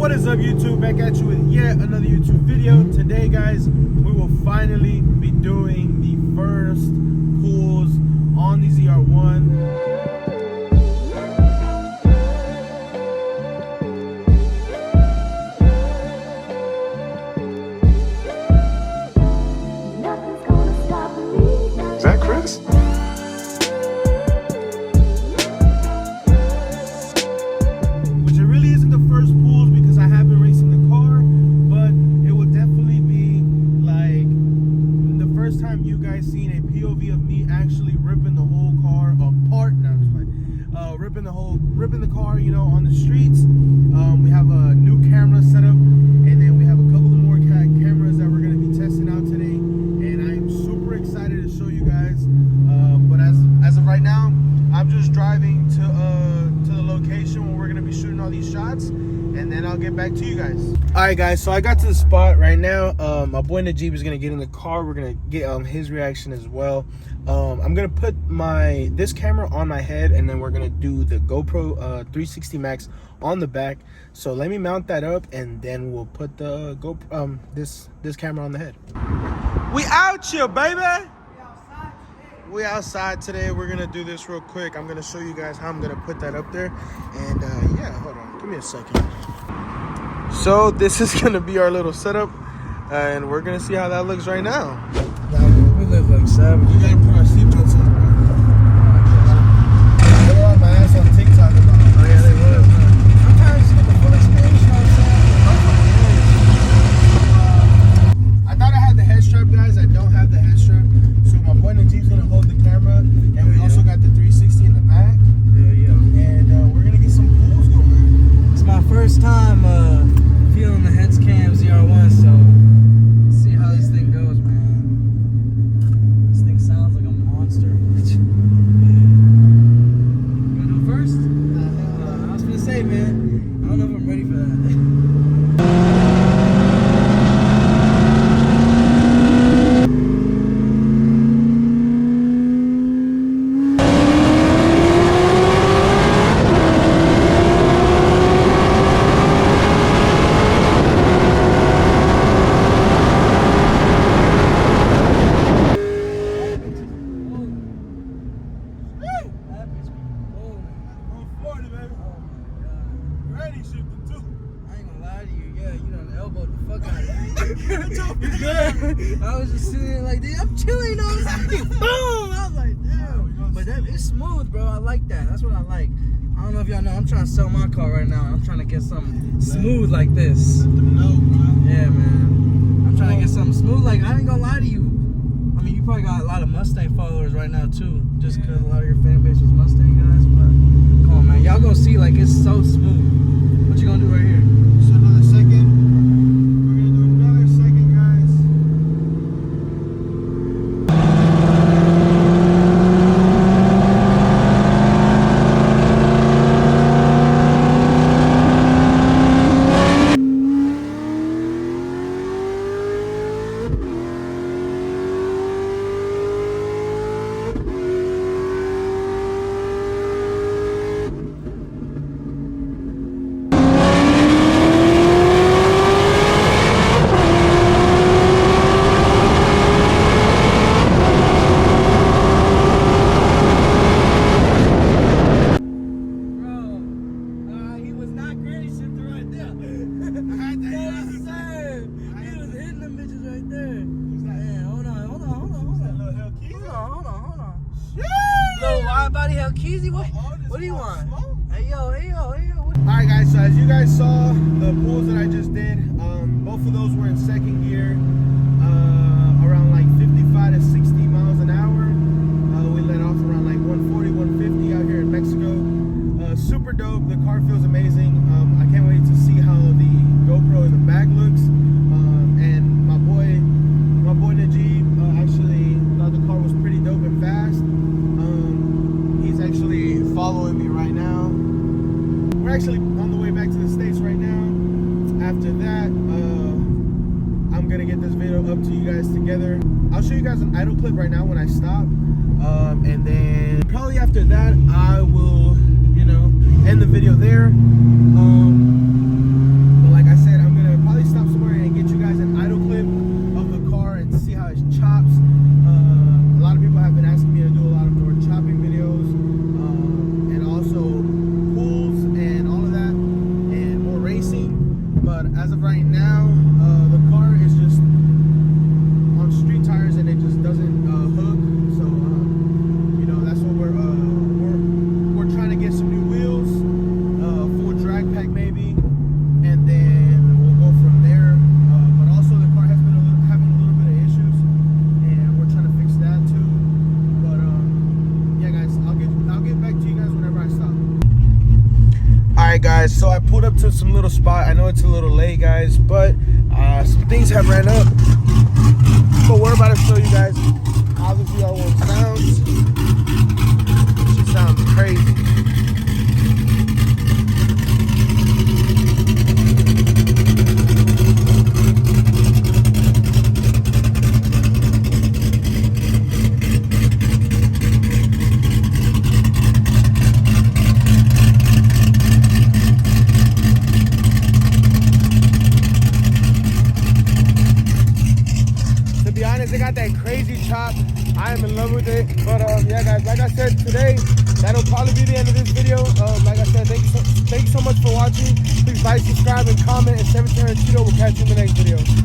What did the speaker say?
What is up, YouTube? Back at you with yet another YouTube video. Today, guys, we will finally be doing the first pulls on the ZR1. Is that Chris? Which it really isn't the first pulls because I have been racing the car, but it will definitely be like the first time you guys seen a POV of me actually ripping the whole car apart. No, I'm just playing. Ripping the car, you know, on the streets. We have a new camera set up, and then we have a couple of more cameras that we're going to be testing out today. And I am super excited to show you guys. But as of right now, I'm just driving to the location where we're gonna be shooting all these shots, and then I'll get back to you guys. All right, guys. So I got to the spot right now. My boy Najib is gonna get in the car. We're gonna get his reaction as well. I'm gonna put this camera on my head, and then we're gonna do the GoPro 360 Max on the back. So let me mount that up, and then we'll put the GoPro this camera on the head. We out here, baby. We outside today. We're gonna do this real quick. I'm gonna show you guys how I'm gonna put that up there. And yeah, hold on, give me a second. So this is gonna be our little setup, and we're gonna see how that looks right now. We live like savage. We gotta put our seatbelts on, bro. They were on my ass on TikTok about it. Oh yeah, they was. I'm trying to just get the full experience, you know what I'm saying? I thought I had the head strap, guys. I don't have the head strap. So my boy Najib's gonna hold the camera, and we also got the 360 in the back. Yeah. And we're gonna get some pulls going. It's my first time feeling the heads cam ZR1, so let's see how this thing goes, man. This thing sounds like a monster. You wanna do it first? I was gonna say, man, I don't know if I'm ready for that. I was just sitting there like, dude, I'm chilling on something. Boom! I was like, damn. But it's smooth, bro. I like that. That's what I like. I don't know if y'all know. I'm trying to sell my car right now. I'm trying to get something smooth like this. Let them know, bro. Yeah, man. I'm trying to get something smooth. Like, I ain't gonna lie to you. I mean, you probably got a lot of Mustang followers right now, too. Just because a lot of your fan base was Mustang guys. But come on, man. Y'all gonna see, like, it's so smooth. What you gonna do right here? Just another second. We're gonna do another second, guys. What do you want? Hey yo. Alright, guys, so as you guys saw the pulls that I just did, both of those were in second gear, around like 55 to 60 miles an hour. We let off around like 140, 150 out here in Mexico. Super dope. The car feels amazing. I can't wait to see how the GoPro in the back looks. And my boy Najib actually thought the car was pretty dope and fast. He's actually following me right now. We're actually on the way back to the States right now. After that, I'm gonna get this video up to you guys together. I'll show you guys an idle clip right now when I stop. And then probably after that, I will, you know, end the video there. But like as of right now, the car is just on street tires and it just doesn't hook. So you know, that's what we're trying to get some new wheels, full drag pack maybe, and then we'll go from there. But also the car has been having a little bit of issues, and we're trying to fix that too. But yeah, guys, I'll get back to you guys whenever I stop. Alright guys, so I pulled up to some little spot. I know it's a little late, guys, but some things have ran up. But we're about to show you guys how the ZR1 sounds. She sounds crazy. They got that crazy chop. I am in love with it. But yeah, guys, like I said today, that'll probably be the end of this video. Like I said, thank you so much for watching. Please like, subscribe, and comment. And 17 Cheeto will catch you in the next video.